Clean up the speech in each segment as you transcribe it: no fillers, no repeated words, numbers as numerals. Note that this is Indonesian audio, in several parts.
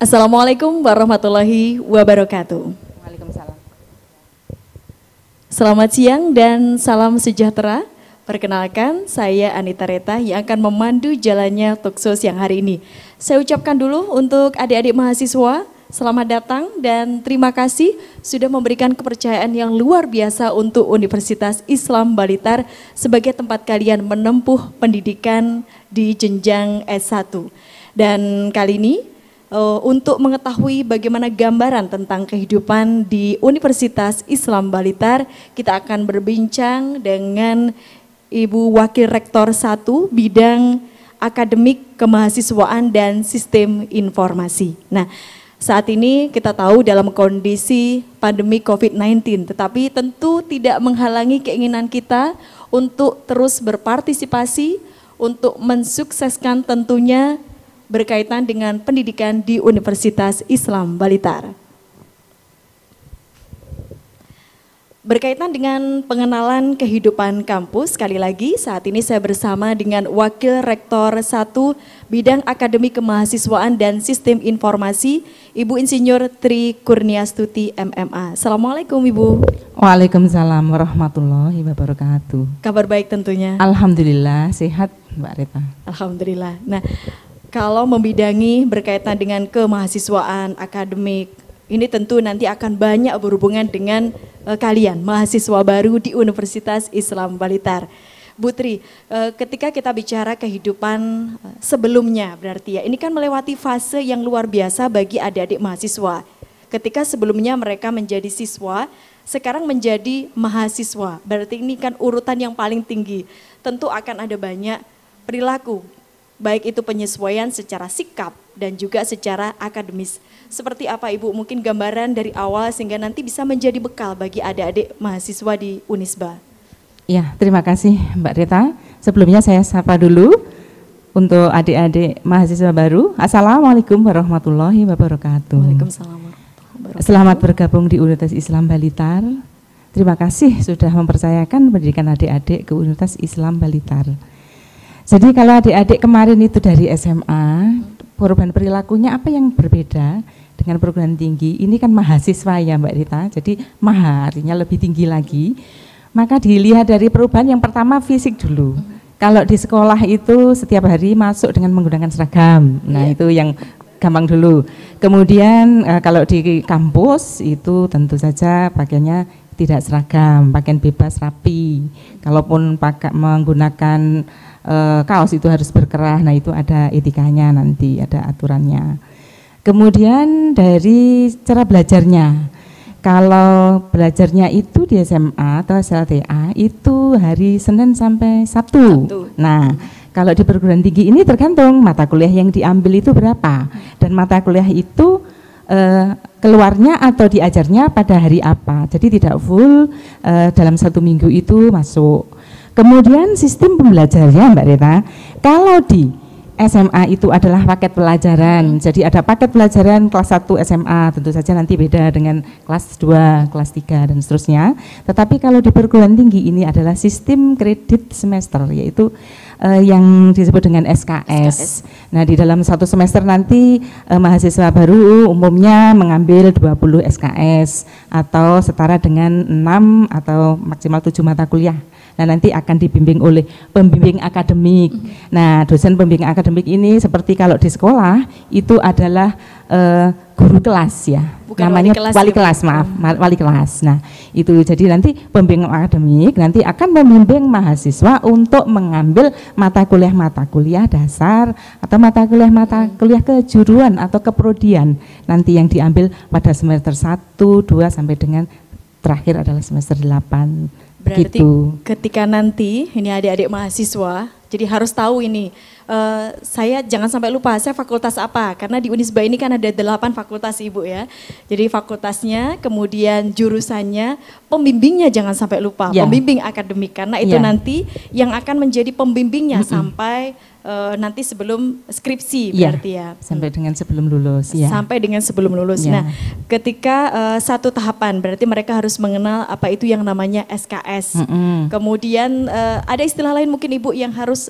Assalamualaikum warahmatullahi wabarakatuh. Waalaikumsalam. Selamat siang dan salam sejahtera. Perkenalkan, saya Anita Reta yang akan memandu jalannya talkshow siang hari ini. Saya ucapkan dulu untuk adik-adik mahasiswa, selamat datang dan terima kasih sudah memberikan kepercayaan yang luar biasa untuk Universitas Islam Balitar sebagai tempat kalian menempuh pendidikan di jenjang S1. Dan kali ini untuk mengetahui bagaimana gambaran tentang kehidupan di Universitas Islam Balitar, kita akan berbincang dengan Ibu Wakil Rektor 1 Bidang Akademik Kemahasiswaan dan Sistem Informasi. Nah, saat ini kita tahu dalam kondisi pandemi COVID-19, tetapi tentu tidak menghalangi keinginan kita untuk terus berpartisipasi, untuk mensukseskan tentunya berkaitan dengan pendidikan di Universitas Islam Balitar. Berkaitan dengan pengenalan kehidupan kampus, sekali lagi saat ini saya bersama dengan Wakil Rektor 1 Bidang Akademik Kemahasiswaan dan Sistem Informasi, Ibu Insinyur Tri Kurniastuti MMA. Assalamualaikum Ibu. Waalaikumsalam warahmatullahi wabarakatuh. Kabar baik tentunya. Alhamdulillah sehat Mbak Reta. Alhamdulillah. Nah, kalau membidangi berkaitan dengan kemahasiswaan akademik, ini tentu nanti akan banyak berhubungan dengan kalian, mahasiswa baru di Universitas Islam Balitar. Bu Tri, ketika kita bicara kehidupan sebelumnya berarti ya, ini kan melewati fase yang luar biasa bagi adik-adik mahasiswa. Ketika sebelumnya mereka menjadi siswa, sekarang menjadi mahasiswa, berarti ini kan urutan yang paling tinggi. Tentu akan ada banyak perilaku, baik itu penyesuaian secara sikap dan juga secara akademis. Seperti apa Ibu, mungkin gambaran dari awal sehingga nanti bisa menjadi bekal bagi adik-adik mahasiswa di Unisba. Ya, terima kasih Mbak Reta. Sebelumnya saya sapa dulu untuk adik-adik mahasiswa baru. Assalamualaikum warahmatullahi wabarakatuh. Waalaikumsalam warahmatullahi wabarakatuh. Selamat bergabung di Universitas Islam Balitar. Terima kasih sudah mempercayakan pendidikan adik-adik ke Universitas Islam Balitar. Jadi kalau adik-adik kemarin itu dari SMA, perubahan perilakunya apa yang berbeda dengan perguruan tinggi? Ini kan mahasiswa ya Mbak Rita, jadi artinya lebih tinggi lagi. Maka dilihat dari perubahan yang pertama fisik dulu. Kalau di sekolah itu setiap hari masuk dengan menggunakan seragam, nah itu yang gampang dulu. Kemudian kalau di kampus itu tentu saja pakaiannya tidak seragam, pakaian bebas rapi. Kalaupun menggunakan kaos itu harus berkerah, nah itu ada etikanya nanti, ada aturannya. Kemudian dari cara belajarnya, kalau belajarnya itu di SMA atau SLTA itu hari Senin sampai Sabtu. Nah, kalau di perguruan tinggi ini tergantung mata kuliah yang diambil itu berapa, dan mata kuliah itu keluarnya atau diajarnya pada hari apa, jadi tidak full dalam satu minggu itu masuk. Kemudian sistem pembelajarannya Mbak Rita, kalau di SMA itu adalah paket pelajaran, jadi ada paket pelajaran kelas 1 SMA, tentu saja nanti beda dengan kelas 2, kelas 3 dan seterusnya. Tetapi kalau di perguruan tinggi ini adalah sistem kredit semester, yaitu yang disebut dengan SKS. Nah di dalam satu semester nanti mahasiswa baru umumnya mengambil 20 SKS atau setara dengan 6 atau maksimal 7 mata kuliah. Nah nanti akan dibimbing oleh pembimbing akademik. Nah dosen pembimbing akademik ini seperti kalau di sekolah itu adalah guru kelas ya. Bukan namanya wali ya, kelas, maaf, wali kelas. Nah itu jadi nanti pembimbing akademik nanti akan membimbing mahasiswa untuk mengambil mata kuliah dasar atau mata kuliah kejuruan atau keprodian nanti yang diambil pada semester 1, 2 sampai dengan terakhir adalah semester 8. Berarti gitu. Ketika nanti ini adik-adik mahasiswa, jadi harus tahu ini, saya jangan sampai lupa saya fakultas apa, karena di Unisba ini kan ada 8 fakultas Ibu ya. Jadi fakultasnya, kemudian jurusannya, pembimbingnya jangan sampai lupa, pembimbing akademik, karena itu nanti yang akan menjadi pembimbingnya sampai nanti sebelum skripsi berarti ya. Sampai dengan sebelum lulus ya. Sampai dengan sebelum lulus. Nah, ketika satu tahapan berarti mereka harus mengenal apa itu yang namanya SKS. Kemudian ada istilah lain mungkin Ibu yang harus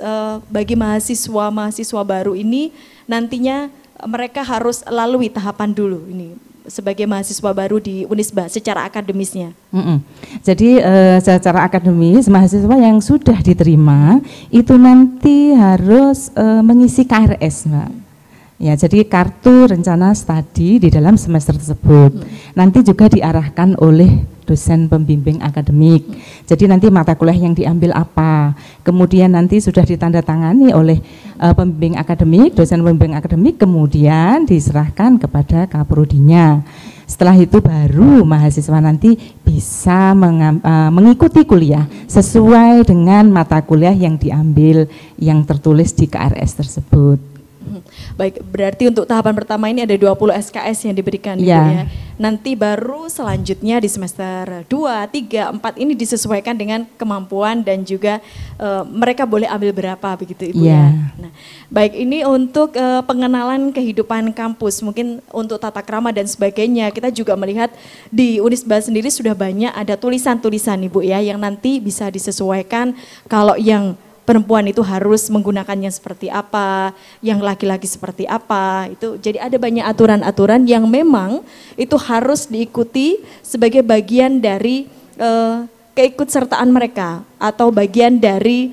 bagi mahasiswa baru ini nantinya mereka harus lalui tahapan dulu ini sebagai mahasiswa baru di Unisba secara akademisnya? Jadi secara akademis mahasiswa yang sudah diterima itu nanti harus mengisi KRS, Mbak. Ya, jadi kartu rencana studi di dalam semester tersebut. Nanti juga diarahkan oleh dosen pembimbing akademik. Jadi nanti mata kuliah yang diambil apa. Kemudian nanti sudah ditandatangani oleh pembimbing akademik, dosen pembimbing akademik, kemudian diserahkan kepada kaprodinya. Setelah itu baru mahasiswa nanti bisa mengikuti kuliah sesuai dengan mata kuliah yang diambil yang tertulis di KRS tersebut. Baik, berarti untuk tahapan pertama ini ada 20 SKS yang diberikan Ibu ya. Nanti baru selanjutnya di semester 2, 3, 4 ini disesuaikan dengan kemampuan dan juga mereka boleh ambil berapa begitu Ibu ya. Nah, baik, ini untuk pengenalan kehidupan kampus, mungkin untuk tata krama dan sebagainya. Kita juga melihat di Unisba sendiri sudah banyak ada tulisan-tulisan Ibu ya yang nanti bisa disesuaikan kalau yang perempuan itu harus menggunakannya seperti apa, yang laki-laki seperti apa, itu jadi ada banyak aturan-aturan yang memang itu harus diikuti sebagai bagian dari keikutsertaan mereka atau bagian dari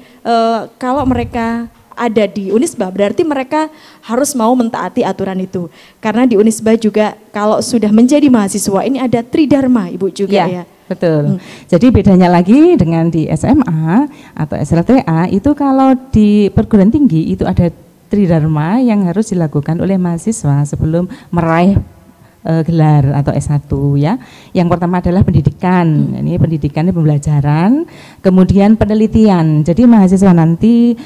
kalau mereka ada di Unisba berarti mereka harus mau mentaati aturan itu. Karena di Unisba juga kalau sudah menjadi mahasiswa ini ada tridharma Ibu juga ya. Betul. Jadi bedanya lagi dengan di SMA atau SLTA itu kalau di perguruan tinggi itu ada tridharma yang harus dilakukan oleh mahasiswa sebelum meraih gelar atau S1 ya. Yang pertama adalah pendidikan. Ini pendidikan ini pembelajaran, kemudian penelitian. Jadi mahasiswa nanti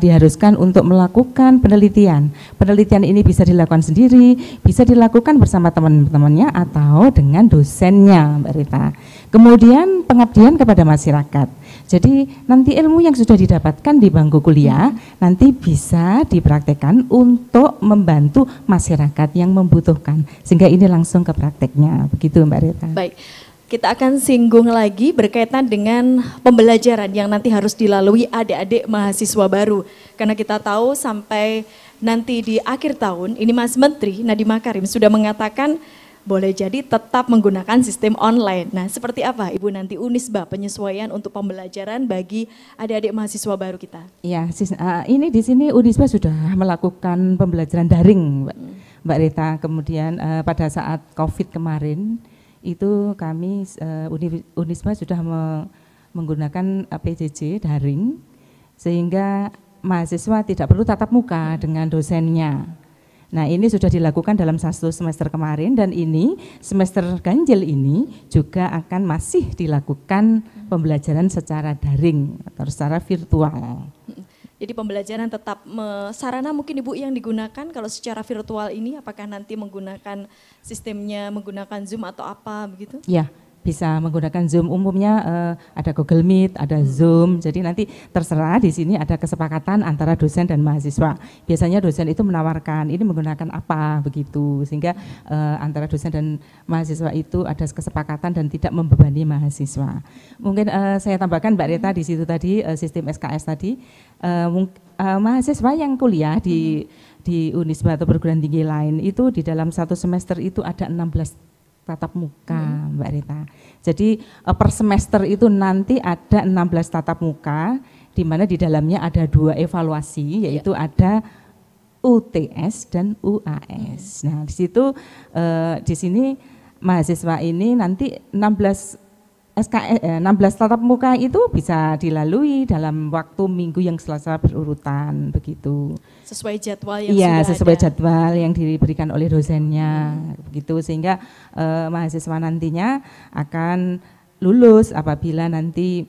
diharuskan untuk melakukan penelitian. Penelitian ini bisa dilakukan sendiri, bisa dilakukan bersama teman-temannya atau dengan dosennya, Mbak Rita. Kemudian pengabdian kepada masyarakat. Jadi nanti ilmu yang sudah didapatkan di bangku kuliah nanti bisa dipraktekkan untuk membantu masyarakat yang membutuhkan. Sehingga ini langsung ke prakteknya, begitu Mbak Rita. Baik, kita akan singgung lagi berkaitan dengan pembelajaran yang nanti harus dilalui adik-adik mahasiswa baru. Karena kita tahu sampai nanti di akhir tahun, ini Mas Menteri Nadiem Makarim sudah mengatakan boleh jadi tetap menggunakan sistem online. Nah, seperti apa Ibu nanti Unisba penyesuaian untuk pembelajaran bagi adik-adik mahasiswa baru kita? Ya, ini di sini Unisba sudah melakukan pembelajaran daring, Mbak Rita. Kemudian pada saat COVID kemarin itu kami Unisba sudah menggunakan PJJ daring sehingga mahasiswa tidak perlu tatap muka dengan dosennya. Nah, ini sudah dilakukan dalam 1 semester kemarin dan ini semester ganjil ini juga akan masih dilakukan pembelajaran secara daring atau secara virtual. Jadi pembelajaran tetap sarana mungkin Ibu yang digunakan kalau secara virtual ini apakah nanti menggunakan sistemnya menggunakan Zoom atau apa begitu? Ya, bisa menggunakan Zoom. Umumnya ada Google Meet, ada Zoom. Jadi nanti terserah di sini ada kesepakatan antara dosen dan mahasiswa. Biasanya dosen itu menawarkan ini menggunakan apa begitu, sehingga antara dosen dan mahasiswa itu ada kesepakatan dan tidak membebani mahasiswa. Mungkin saya tambahkan Mbak Rita di situ tadi sistem SKS tadi mahasiswa yang kuliah di Unisba atau perguruan tinggi lain itu di dalam 1 semester itu ada 16 tatap muka, Mbak Rita. Jadi per semester itu nanti ada 16 tatap muka, di mana di dalamnya ada 2 evaluasi, yaitu ada UTS dan UAS. Nah, di situ di sini mahasiswa ini nanti 16 tatap muka itu bisa dilalui dalam waktu minggu yang selasa berurutan begitu. Sesuai jadwal yang sudah sesuai ada. jadwal yang diberikan oleh dosennya begitu, sehingga mahasiswa nantinya akan lulus apabila nanti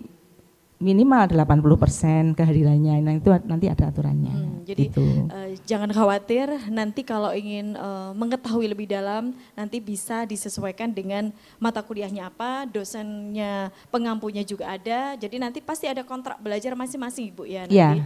minimal 80% kehadirannya. Nah, itu nanti ada aturannya. Jadi gitu. Jangan khawatir, nanti kalau ingin mengetahui lebih dalam nanti bisa disesuaikan dengan mata kuliahnya apa, dosennya, pengampunya juga ada. Jadi nanti pasti ada kontrak belajar masing-masing Ibu ya nanti. Ya,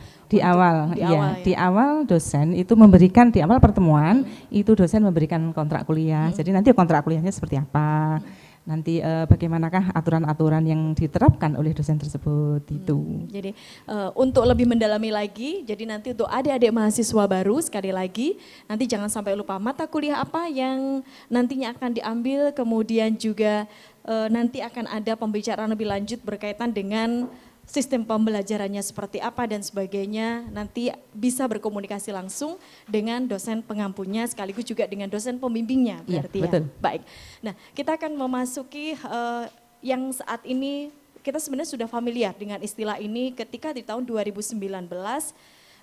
di awal dosen itu memberikan, di awal pertemuan itu dosen memberikan kontrak kuliah. Jadi nanti kontrak kuliahnya seperti apa. nanti bagaimanakah aturan-aturan yang diterapkan oleh dosen tersebut itu. Jadi untuk lebih mendalami lagi, jadi nanti untuk adik-adik mahasiswa baru sekali lagi, nanti jangan sampai lupa mata kuliah apa yang nantinya akan diambil, kemudian juga nanti akan ada pembicaraan lebih lanjut berkaitan dengan sistem pembelajarannya seperti apa dan sebagainya, nanti bisa berkomunikasi langsung dengan dosen pengampunya sekaligus juga dengan dosen pembimbingnya berarti ya. Betul. Baik. Nah, kita akan memasuki yang saat ini kita sebenarnya sudah familiar dengan istilah ini ketika di tahun 2019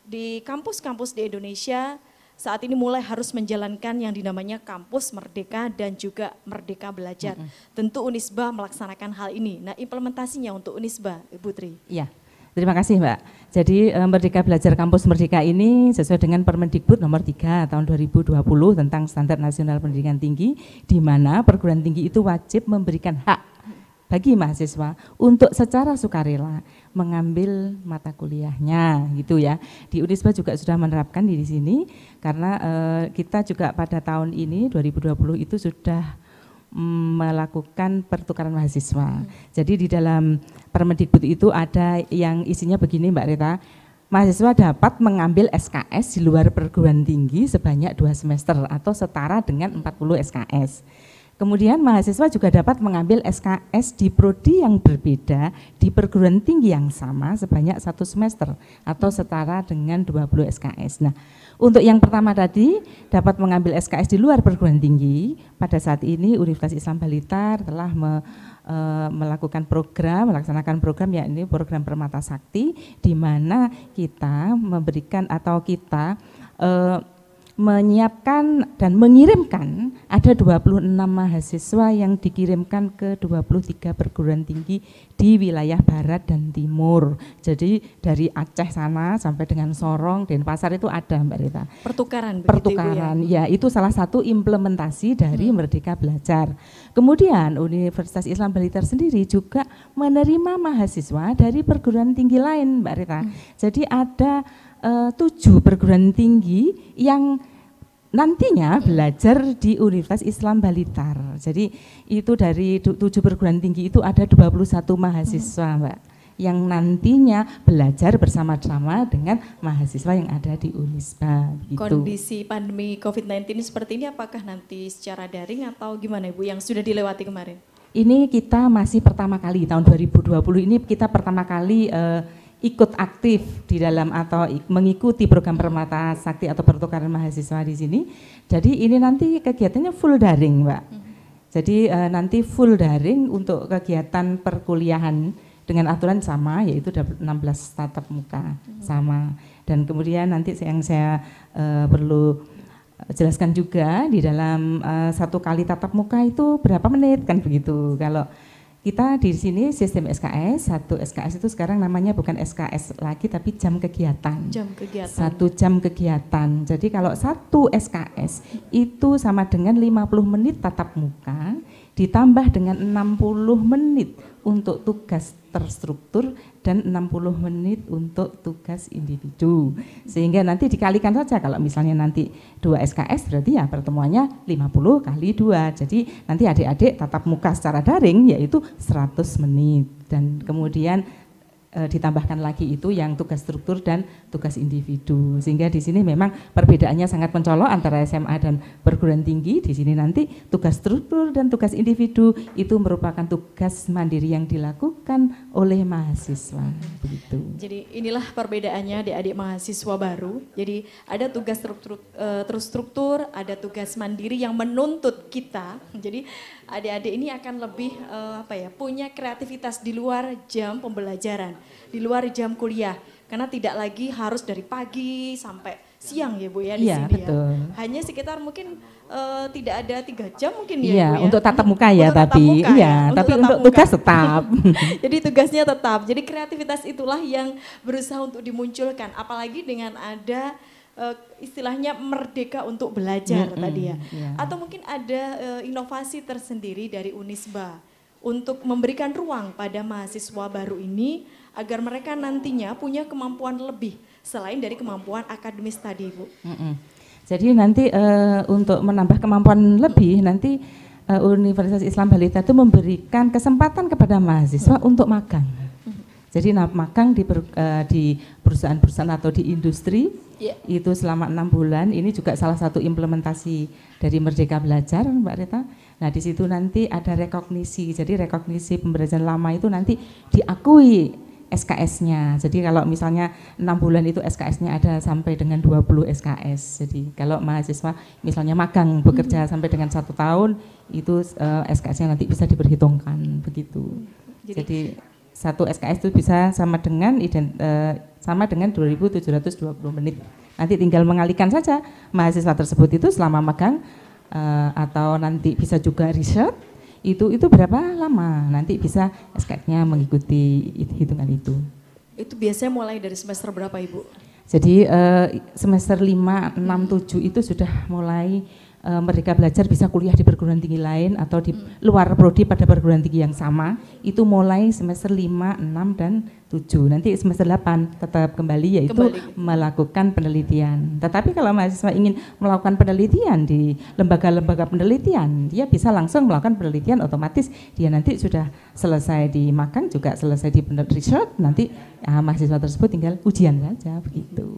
di kampus-kampus di Indonesia saat ini mulai harus menjalankan yang dinamanya kampus merdeka dan juga merdeka belajar. Tentu Unisba melaksanakan hal ini. Nah, implementasinya untuk Unisba, Ibu Tri. Iya, terima kasih Mbak. Jadi Merdeka Belajar Kampus Merdeka ini sesuai dengan Permendikbud nomor 3 tahun 2020 tentang Standar Nasional Pendidikan Tinggi, di mana perguruan tinggi itu wajib memberikan hak bagi mahasiswa untuk secara sukarela mengambil mata kuliahnya gitu ya. Di Unisba juga sudah menerapkan di sini karena kita juga pada tahun ini 2020 itu sudah melakukan pertukaran mahasiswa. Jadi di dalam Permendikbud itu ada yang isinya begini Mbak Rita, mahasiswa dapat mengambil SKS di luar perguruan tinggi sebanyak 2 semester atau setara dengan 40 SKS. Kemudian mahasiswa juga dapat mengambil SKS di prodi yang berbeda di perguruan tinggi yang sama sebanyak 1 semester atau setara dengan 20 SKS. Nah, untuk yang pertama tadi dapat mengambil SKS di luar perguruan tinggi, pada saat ini Universitas Islam Balitar telah melakukan melaksanakan program yakni program Permata Sakti, di mana kita memberikan atau kita menyiapkan dan mengirimkan ada 26 mahasiswa yang dikirimkan ke 23 perguruan tinggi di wilayah barat dan timur. Jadi dari Aceh sana sampai dengan Sorong, Denpasar itu ada Mbak Rita. Pertukaran, ya itu salah satu implementasi dari Merdeka Belajar. Kemudian Universitas Islam Balitar sendiri juga menerima mahasiswa dari perguruan tinggi lain Mbak Rita. Jadi ada 7 perguruan tinggi yang nantinya belajar di Universitas Islam Balitar. Jadi itu dari 7 perguruan tinggi itu ada 21 mahasiswa Mbak, yang nantinya belajar bersama-sama dengan mahasiswa yang ada di Unisba. Gitu. Kondisi pandemi COVID-19 ini seperti ini apakah nanti secara daring atau gimana Ibu yang sudah dilewati kemarin? Ini kita masih pertama kali, tahun 2020 ini kita pertama kali ikut aktif di dalam atau mengikuti program Permata Sakti atau pertukaran mahasiswa di sini. Jadi ini nanti kegiatannya full daring, Mbak. Jadi nanti full daring untuk kegiatan perkuliahan dengan aturan sama, yaitu 16 tatap muka sama. Dan kemudian nanti yang saya perlu jelaskan juga di dalam 1 kali tatap muka itu berapa menit kan begitu. Kalau kita di sini sistem SKS, 1 SKS itu sekarang namanya bukan SKS lagi tapi jam kegiatan. 1 jam kegiatan. Jadi kalau 1 SKS itu sama dengan 50 menit tatap muka ditambah dengan 60 menit untuk tugas terstruktur dan 60 menit untuk tugas individu. Sehingga nanti dikalikan saja kalau misalnya nanti 2 SKS berarti ya pertemuannya 50 kali 2. Jadi nanti adik-adik tatap muka secara daring yaitu 100 menit dan kemudian ditambahkan lagi itu yang tugas struktur dan tugas individu. Sehingga di sini memang perbedaannya sangat mencolok antara SMA dan perguruan tinggi. Di sini nanti tugas struktur dan tugas individu itu merupakan tugas mandiri yang dilakukan oleh mahasiswa. Begitu. Jadi inilah perbedaannya adik-adik mahasiswa baru. Jadi ada tugas terstruktur, ada tugas mandiri yang menuntut kita. Jadi adik-adik ini akan lebih punya kreativitas di luar jam pembelajaran, di luar jam kuliah, karena tidak lagi harus dari pagi sampai siang ya Bu ya di sini betul. Ya. Hanya sekitar mungkin tidak ada 3 jam mungkin ya Bu ya. Untuk tatap muka ya, untuk tapi muka, iya, tapi untuk tugas tetap. Jadi tugasnya tetap. Jadi kreativitas itulah yang berusaha untuk dimunculkan, apalagi dengan ada istilahnya merdeka untuk belajar tadi ya. Atau mungkin ada inovasi tersendiri dari Unisba untuk memberikan ruang pada mahasiswa baru ini agar mereka nantinya punya kemampuan lebih selain dari kemampuan akademis tadi Bu. Jadi nanti untuk menambah kemampuan lebih nanti Universitas Islam Blitar itu memberikan kesempatan kepada mahasiswa untuk magang. Jadi magang di perusahaan-perusahaan atau di industri itu selama 6 bulan. Ini juga salah satu implementasi dari Merdeka Belajar, Mbak Rita. Nah di situ nanti ada rekognisi. Jadi rekognisi pembelajaran lama itu nanti diakui SKS-nya. Jadi kalau misalnya 6 bulan itu SKS-nya ada sampai dengan 20 SKS. Jadi kalau mahasiswa misalnya magang bekerja sampai dengan 1 tahun itu SKS-nya nanti bisa diperhitungkan begitu. Jadi 1 SKS itu bisa sama dengan 2.720 menit. Nanti tinggal mengalihkan saja mahasiswa tersebut itu selama magang atau nanti bisa juga riset. Itu berapa lama nanti bisa SKS-nya mengikuti hitungan itu. Itu biasanya mulai dari semester berapa Ibu? Jadi semester 5, 6, 7 itu sudah mulai Merdeka Belajar bisa kuliah di perguruan tinggi lain atau di luar prodi pada perguruan tinggi yang sama. Itu mulai semester 5, 6, dan 7. Nanti semester 8 tetap kembali yaitu melakukan penelitian. Tetapi kalau mahasiswa ingin melakukan penelitian di lembaga-lembaga penelitian, dia bisa langsung melakukan penelitian, otomatis dia nanti sudah selesai di magang juga selesai di research, nanti mahasiswa tersebut tinggal ujian saja begitu.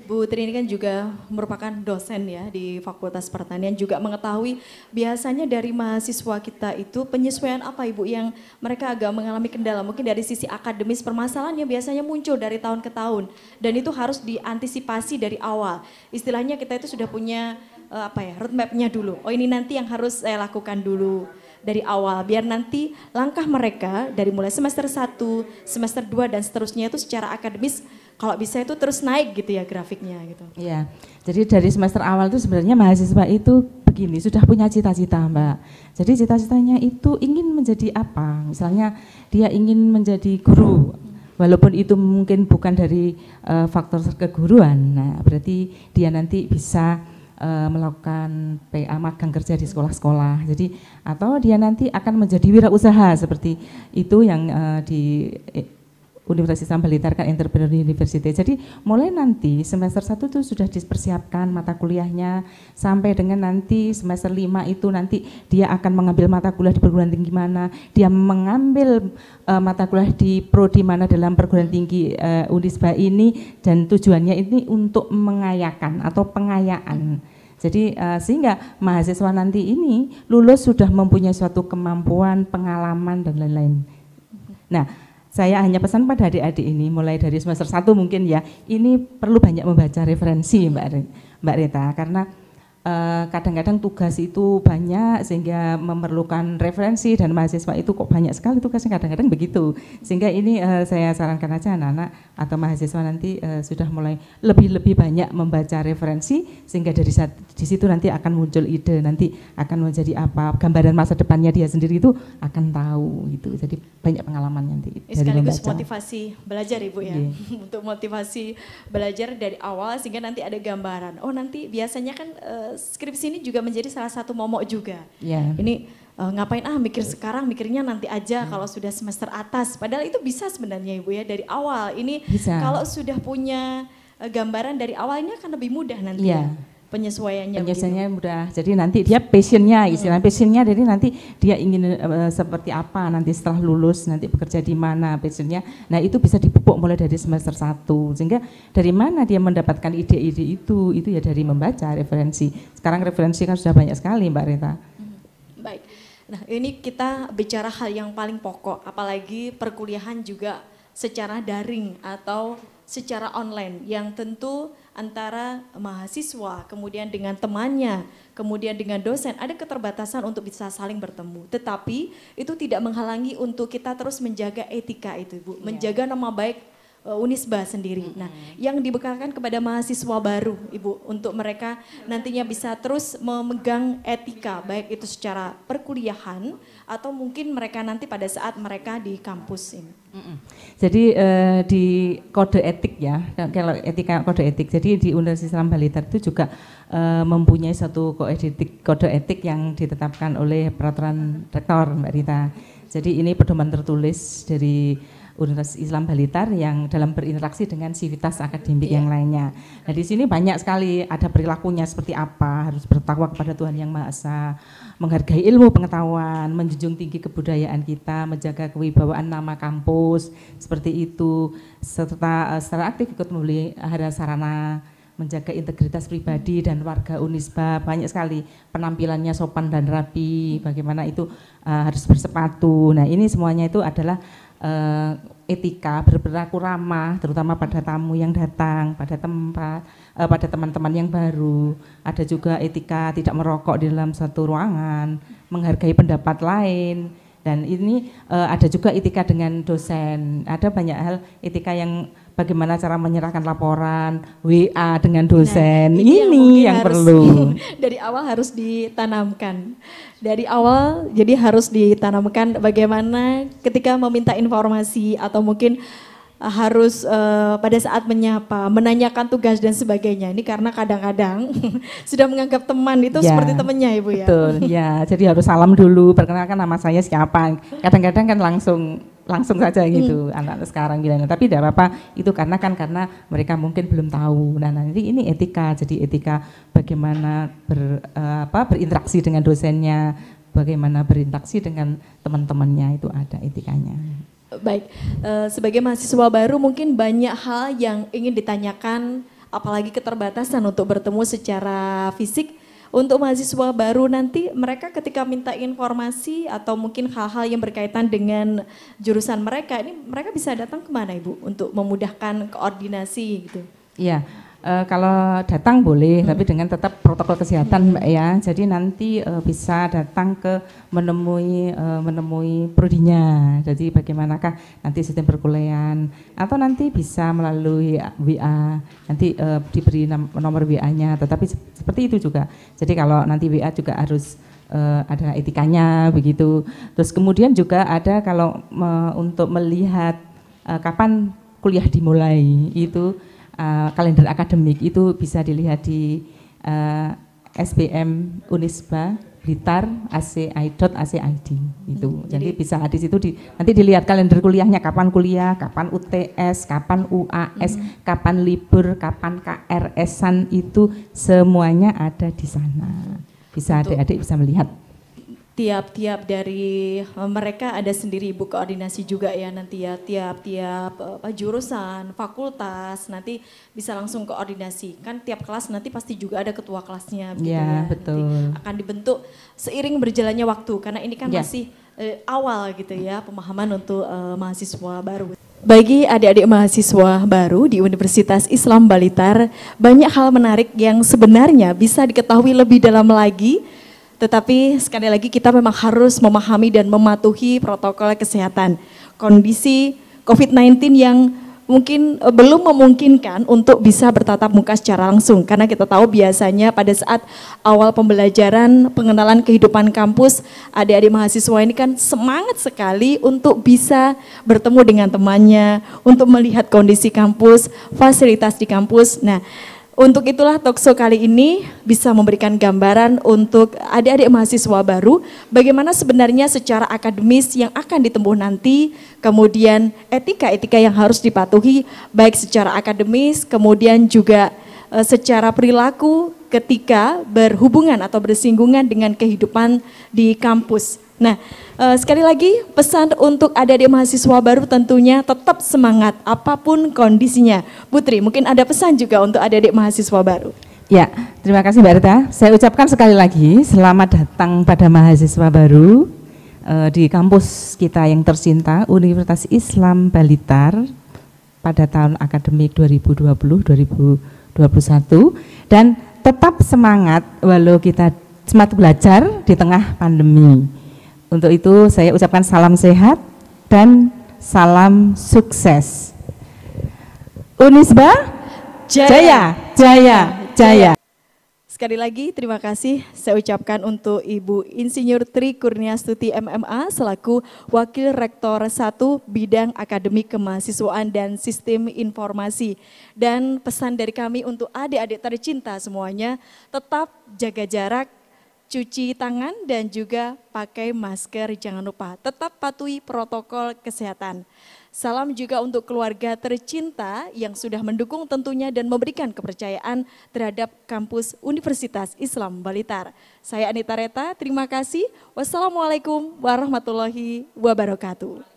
Bu Tri ini kan juga merupakan dosen ya di Fakultas Pertanian, juga mengetahui biasanya dari mahasiswa kita itu penyesuaian apa Ibu yang mereka agak mengalami kendala, mungkin dari sisi akademis permasalahan yang biasanya muncul dari tahun ke tahun dan itu harus diantisipasi dari awal. Istilahnya kita itu sudah punya roadmap-nya dulu. Oh ini nanti yang harus saya lakukan dulu dari awal biar nanti langkah mereka dari mulai semester 1, semester 2 dan seterusnya itu secara akademis kalau bisa itu terus naik gitu ya grafiknya gitu. Iya, jadi dari semester awal itu sebenarnya mahasiswa itu begini, sudah punya cita-cita Mbak. Jadi cita-citanya itu ingin menjadi apa, misalnya dia ingin menjadi guru, walaupun itu mungkin bukan dari faktor keguruan, nah berarti dia nanti bisa melakukan PA magang kerja di sekolah-sekolah. Jadi atau dia nanti akan menjadi wirausaha seperti itu yang di Universitas Islam Blitar kan Entrepreneur University. Jadi mulai nanti semester 1 itu sudah dipersiapkan mata kuliahnya sampai dengan nanti semester 5 itu nanti dia akan mengambil mata kuliah di perguruan tinggi mana, dia mengambil mata kuliah di prodi mana dalam perguruan tinggi Unisba ini, dan tujuannya ini untuk mengayakan atau pengayaan. Jadi sehingga mahasiswa nanti ini lulus sudah mempunyai suatu kemampuan, pengalaman dan lain-lain. Nah, saya hanya pesan pada adik-adik ini mulai dari semester 1 mungkin ya, ini perlu banyak membaca referensi Mbak Rita, karena kadang-kadang tugas itu banyak sehingga memerlukan referensi dan mahasiswa itu kok banyak sekali tugasnya, kadang-kadang begitu. Sehingga ini saya sarankan aja anak-anak atau mahasiswa nanti sudah mulai lebih banyak membaca referensi sehingga dari di situ nanti akan muncul ide, nanti akan menjadi apa, gambaran masa depannya dia sendiri itu akan tahu gitu. Jadi banyak pengalaman nanti dari sekaligus membaca. Motivasi belajar Ibu ya. Untuk motivasi belajar dari awal sehingga nanti ada gambaran. Oh nanti biasanya kan skripsi ini juga menjadi salah satu momok juga. Ini ngapain mikir sekarang, mikirnya nanti aja kalau sudah semester atas. Padahal itu bisa sebenarnya Ibu ya dari awal. Ini bisa. Kalau sudah punya gambaran dari awal ini akan lebih mudah nanti ya. Penyesuaiannya mudah. Jadi nanti dia passionnya, istilah passionnya, jadi nanti dia ingin seperti apa nanti setelah lulus, nanti bekerja di mana passionnya. Nah itu bisa dipupuk mulai dari semester 1. Sehingga dari mana dia mendapatkan ide-ide itu ya dari membaca referensi. Sekarang referensi kan sudah banyak sekali Mbak Rita. Baik, nah ini kita bicara hal yang paling pokok, apalagi perkuliahan juga secara daring atau secara online yang tentu antara mahasiswa, kemudian dengan temannya, kemudian dengan dosen, ada keterbatasan untuk bisa saling bertemu. Tetapi itu tidak menghalangi untuk kita terus menjaga etika itu Bu, menjaga nama baik Unisba sendiri. Nah, yang dibekalkan kepada mahasiswa baru Ibu, untuk mereka nantinya bisa terus memegang etika, baik itu secara perkuliahan atau mungkin mereka nanti pada saat mereka di kampus ini. Jadi di kode etik ya, kalau etika kode etik, jadi di Universitas Islam Blitar itu juga mempunyai satu kode etik yang ditetapkan oleh peraturan rektor Mbak Rita. Jadi ini pedoman tertulis dari Universitas Islam Balitar yang dalam berinteraksi dengan sivitas akademik yang lainnya. Nah di sini banyak sekali ada perilakunya seperti apa, harus bertakwa kepada Tuhan Yang Maha Esa, menghargai ilmu pengetahuan, menjunjung tinggi kebudayaan kita, menjaga kewibawaan nama kampus, seperti itu, serta secara aktif ikut memelihara sarana, menjaga integritas pribadi dan warga Unisba. Banyak sekali penampilannya sopan dan rapi, bagaimana itu harus bersepatu. Nah ini semuanya itu adalah etika, berperilaku ramah, terutama pada tamu yang datang, pada tempat, pada teman-teman yang baru. Ada juga etika tidak merokok di dalam satu ruangan, menghargai pendapat lain. Dan ini ada juga etika dengan dosen. Ada banyak hal etika yang bagaimana cara menyerahkan laporan, WA dengan dosen. Nah, ini yang perlu. Dari awal harus ditanamkan. Dari awal jadi harus ditanamkan bagaimana ketika meminta informasi atau mungkin harus pada saat menyapa, menanyakan tugas dan sebagainya. Ini karena kadang-kadang sudah menganggap teman itu ya, seperti temannya Ibu ya. Betul, ya. Jadi harus salam dulu, perkenalkan nama saya siapa. Kadang-kadang kan langsung saja gitu anak sekarang gitu. Tapi tidak apa-apa, itu karena mereka mungkin belum tahu. Nah nanti ini etika, jadi etika bagaimana berinteraksi dengan dosennya, bagaimana berinteraksi dengan teman-temannya, itu ada etikanya. Baik, sebagai mahasiswa baru mungkin banyak hal yang ingin ditanyakan, apalagi keterbatasan untuk bertemu secara fisik. Untuk mahasiswa baru nanti mereka ketika minta informasi atau mungkin hal-hal yang berkaitan dengan jurusan mereka, ini mereka bisa datang kemana Ibu untuk memudahkan koordinasi gitu? Iya, kalau datang boleh, tapi dengan tetap protokol kesehatan Mbak ya. Jadi nanti bisa datang ke menemui prodinya. Jadi bagaimanakah nanti sistem perkuliahan, atau nanti bisa melalui WA, nanti diberi nomor WA-nya. Tetapi seperti itu juga. Jadi kalau nanti WA juga harus ada etikanya begitu. Terus kemudian juga ada kalau untuk melihat kapan kuliah dimulai itu. Kalender akademik itu bisa dilihat di SBM Unisba Blitar aci.ac.id itu. Jadi bisa di situ nanti dilihat kalender kuliahnya, kapan kuliah, kapan UTS, kapan UAS, kapan libur, kapan KRS-an, itu semuanya ada di sana. Bisa adik-adik bisa melihat. Tiap-tiap dari mereka ada sendiri Ibu koordinasi juga ya nanti ya, tiap-tiap jurusan, fakultas nanti bisa langsung koordinasi. Kan tiap kelas nanti pasti juga ada ketua kelasnya begitu ya. Betul. Nanti akan dibentuk seiring berjalannya waktu karena ini kan masih awal gitu ya pemahaman untuk mahasiswa baru. Bagi adik-adik mahasiswa baru di Universitas Islam Balitar, banyak hal menarik yang sebenarnya bisa diketahui lebih dalam lagi. Tetapi sekali lagi kita memang harus memahami dan mematuhi protokol kesehatan. Kondisi COVID-19 yang mungkin belum memungkinkan untuk bisa bertatap muka secara langsung. Karena kita tahu biasanya pada saat awal pembelajaran, pengenalan kehidupan kampus, adik-adik mahasiswa ini kan semangat sekali untuk bisa bertemu dengan temannya, untuk melihat kondisi kampus, fasilitas di kampus. Nah, untuk itulah Talkshow kali ini bisa memberikan gambaran untuk adik-adik mahasiswa baru bagaimana sebenarnya secara akademis yang akan ditempuh nanti, kemudian etika-etika yang harus dipatuhi baik secara akademis, kemudian juga secara perilaku ketika berhubungan atau bersinggungan dengan kehidupan di kampus. Nah, sekali lagi pesan untuk adik-adik mahasiswa baru tentunya tetap semangat apapun kondisinya. Putri, mungkin ada pesan juga untuk adik-adik mahasiswa baru. Ya, terima kasih Mbak Rita. Saya ucapkan sekali lagi selamat datang pada mahasiswa baru di kampus kita yang tercinta Universitas Islam Balitar pada tahun akademik 2020-2021, dan tetap semangat walau kita semangat belajar di tengah pandemi. Untuk itu saya ucapkan salam sehat dan salam sukses. Unisba Jaya, Jaya, Jaya. Sekali lagi terima kasih saya ucapkan untuk Ibu Insinyur Tri Kurniastuti MMA selaku Wakil Rektor 1 Bidang Akademik Kemahasiswaan dan Sistem Informasi. Dan pesan dari kami untuk adik-adik tercinta semuanya, tetap jaga jarak, cuci tangan dan juga pakai masker, jangan lupa tetap patuhi protokol kesehatan. Salam juga untuk keluarga tercinta yang sudah mendukung tentunya dan memberikan kepercayaan terhadap kampus Universitas Islam Blitar. Saya Anita Reta, terima kasih. Wassalamualaikum warahmatullahi wabarakatuh.